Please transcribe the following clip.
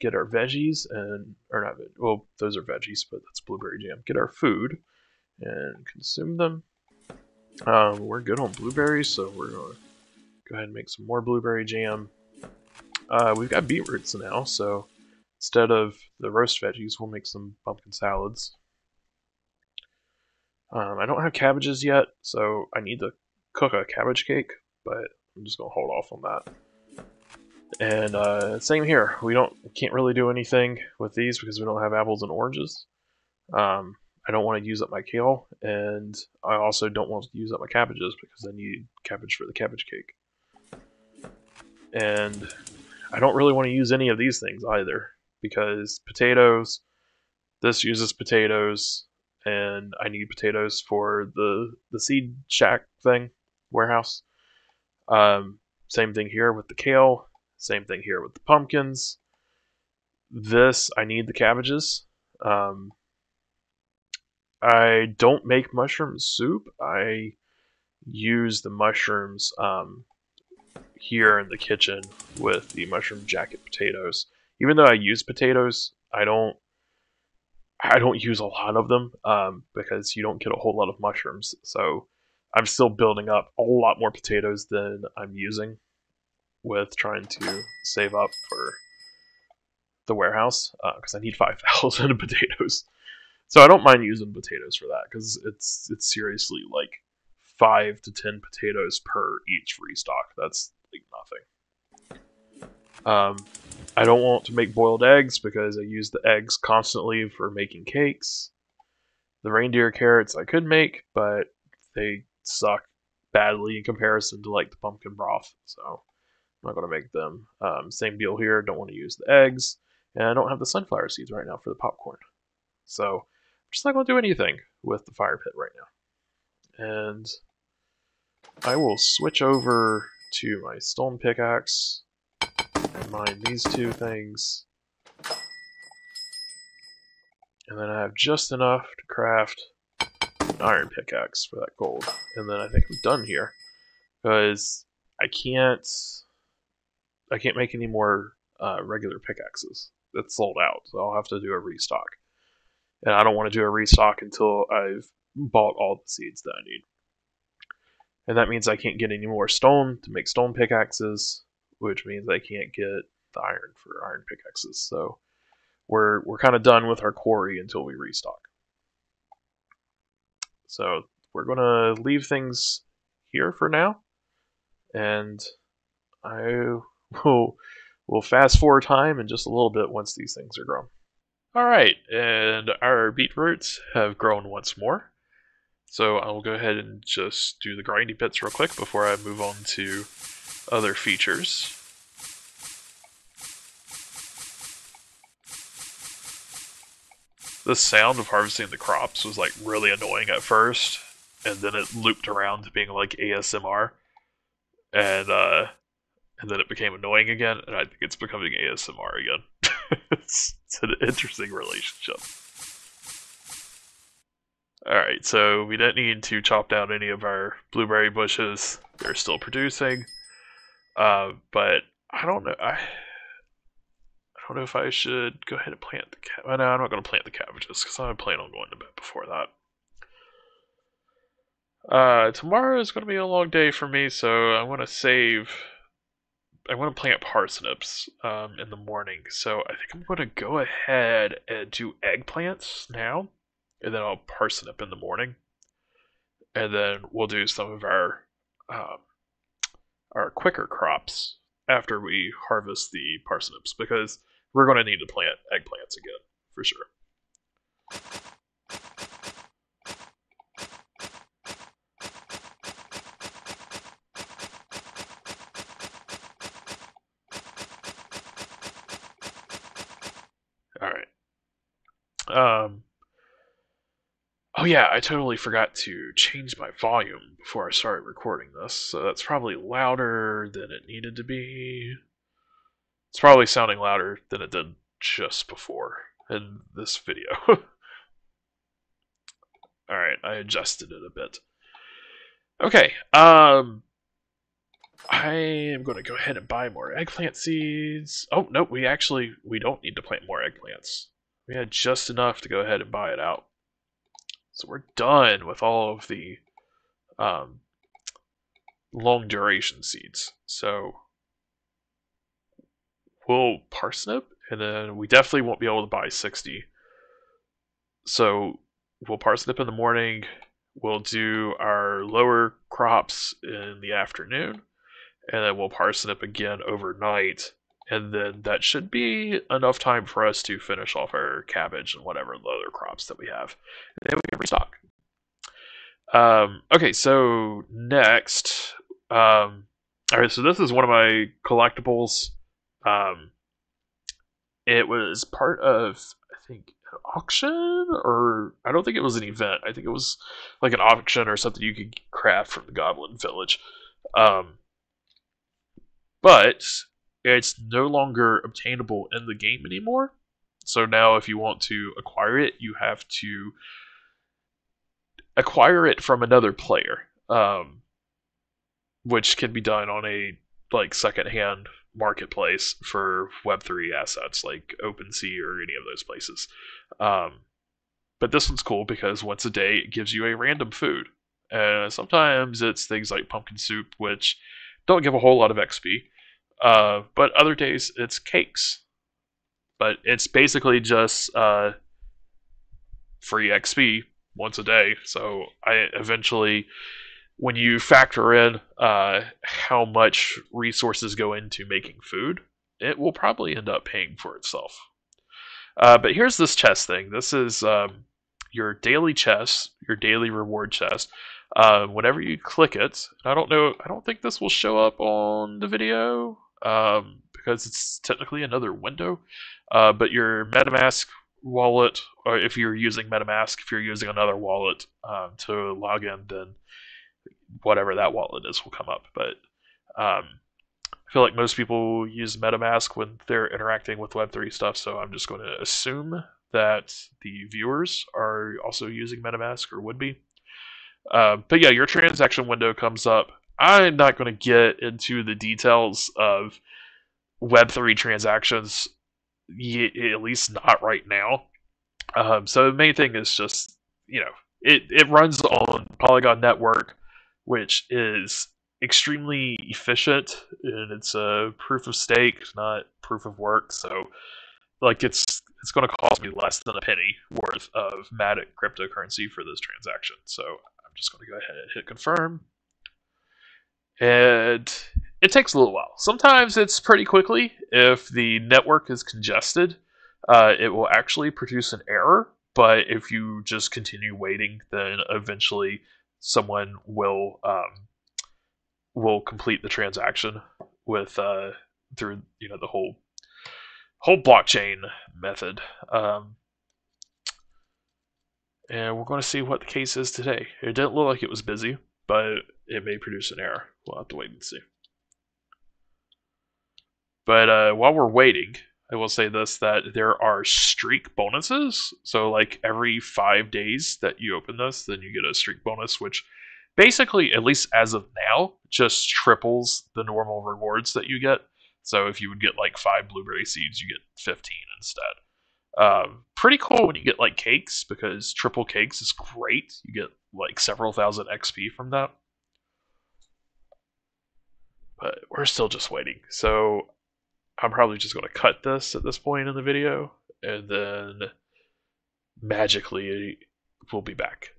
get our veggies and or not well those are veggies, but that's blueberry jam. Get our food and consume them. We're good on blueberries, so we're gonna go ahead and make some more blueberry jam. We've got beetroots now, so instead of the roast veggies, we'll make some pumpkin salads. I don't have cabbages yet, so I need to cook a cabbage cake, but I'm just gonna hold off on that. And same here. We can't really do anything with these because we don't have apples and oranges. I don't want to use up my kale, and I also don't want to use up my cabbages because I need cabbage for the cabbage cake. And I don't really want to use any of these things either because potatoes. This uses potatoes, and I need potatoes for the seed shack thing warehouse. Same thing here with the kale. Same thing here with the pumpkins. This I need the cabbages. I don't make mushroom soup. I use the mushrooms here in the kitchen with the mushroom jacket potatoes. Even though I use potatoes, I don't use a lot of them because you don't get a whole lot of mushrooms. So I'm still building up a lot more potatoes than I'm using with trying to save up for the warehouse because I need 5,000 potatoes. So I don't mind using potatoes for that because it's seriously like 5 to 10 potatoes per each restock. That's like nothing. I don't want to make boiled eggs because I use the eggs constantly for making cakes. The reindeer carrots I could make, but they suck badly in comparison to like the pumpkin broth. So I'm not going to make them. Same deal here. Don't want to use the eggs. And I don't have the sunflower seeds right now for the popcorn. So I'm just not going to do anything with the fire pit right now. And I will switch over to my stone pickaxe and mine these two things. And then I have just enough to craft an iron pickaxe for that gold. And then I think I'm done here. Because I can't make any more regular pickaxes. It's sold out, so I'll have to do a restock. And I don't want to do a restock until I've bought all the seeds that I need. And that means I can't get any more stone to make stone pickaxes, which means I can't get the iron for iron pickaxes. So we're kind of done with our quarry until we restock. So we're gonna leave things here for now, and I will fast forward time in just a little bit once these things are grown. All right, and our beetroots have grown once more. So I'll go ahead and just do the grindy bits real quick before I move on to other features. The sound of harvesting the crops was like really annoying at first, and then it looped around to being like ASMR, and then it became annoying again, and I think it's becoming ASMR again. it's an interesting relationship. Alright, so we didn't need to chop down any of our blueberry bushes. They're still producing. But I don't know. I don't know if I should go ahead and plant the no, I'm not going to plant the cabbages because I plan on going to bed before that. Tomorrow is going to be a long day for me, so I want to plant parsnips in the morning. So I think I'm going to go ahead and do eggplants now, and then I'll parsnip in the morning, and then we'll do some of our quicker crops after we harvest the parsnips because we're going to need to plant eggplants again for sure. All right. Oh yeah, I totally forgot to change my volume before I started recording this, so that's probably louder than it needed to be. It's probably sounding louder than it did just before in this video. Alright, I adjusted it a bit. Okay, I am going to go ahead and buy more eggplant seeds. Oh, no, we don't need to plant more eggplants. We had just enough to go ahead and buy it out. So we're done with all of the um, long duration seeds. So we'll parsnip, and then we definitely won't be able to buy 60. So we'll parsnip in the morning. We'll do our lower crops in the afternoon, and then we'll parsnip again overnight. And then that should be enough time for us to finish off our cabbage and whatever the other crops that we have. And then we can restock. Okay, so next, all right. So this is one of my collectibles. Um, it was part of, I think, an auction, or I don't think it was an event. I think it was like an auction or something you could craft from the Goblin Village. Um, but it's no longer obtainable in the game anymore. So now, if you want to acquire it, you have to acquire it from another player, which can be done on a like secondhand marketplace for Web3 assets like OpenSea or any of those places. Um, but this one's cool because once a day it gives you a random food. Sometimes it's things like pumpkin soup, which don't give a whole lot of XP. But other days it's cakes. But it's basically just free XP once a day. So I eventually, when you factor in how much resources go into making food, it will probably end up paying for itself. But here's this chest thing. This is your daily chest, your daily reward chest. Whenever you click it, I don't think this will show up on the video because it's technically another window. But your MetaMask wallet, or if you're using MetaMask, if you're using another wallet to log in, then whatever that wallet is will come up. But I feel like most people use MetaMask when they're interacting with Web3 stuff, so I'm just going to assume that the viewers are also using MetaMask or would be. But yeah, your transaction window comes up. I'm not going to get into the details of Web3 transactions, at least not right now. So the main thing is just, it runs on Polygon Network, which is extremely efficient, and it's a proof of stake, not proof of work. So, like, it's going to cost me less than a penny worth of Matic cryptocurrency for this transaction. So I'm just going to go ahead and hit confirm, and it takes a little while. Sometimes it's pretty quickly. If the network is congested, it will actually produce an error. But if you just continue waiting, then eventually someone will complete the transaction with through the whole blockchain method. And we're going to see what the case is today. It didn't look like it was busy, but it may produce an error. We'll have to wait and see. But while we're waiting, I will say this, that there are streak bonuses. So like every 5 days that you open this, then you get a streak bonus, which basically, at least as of now, just triples the normal rewards that you get. So if you would get like 5 blueberry seeds, you get 15 instead. Pretty cool when you get like cakes, because triple cakes is great. You get like several thousand XP from that. But we're still just waiting. So I'm probably just going to cut this at this point in the video, and then magically we'll be back.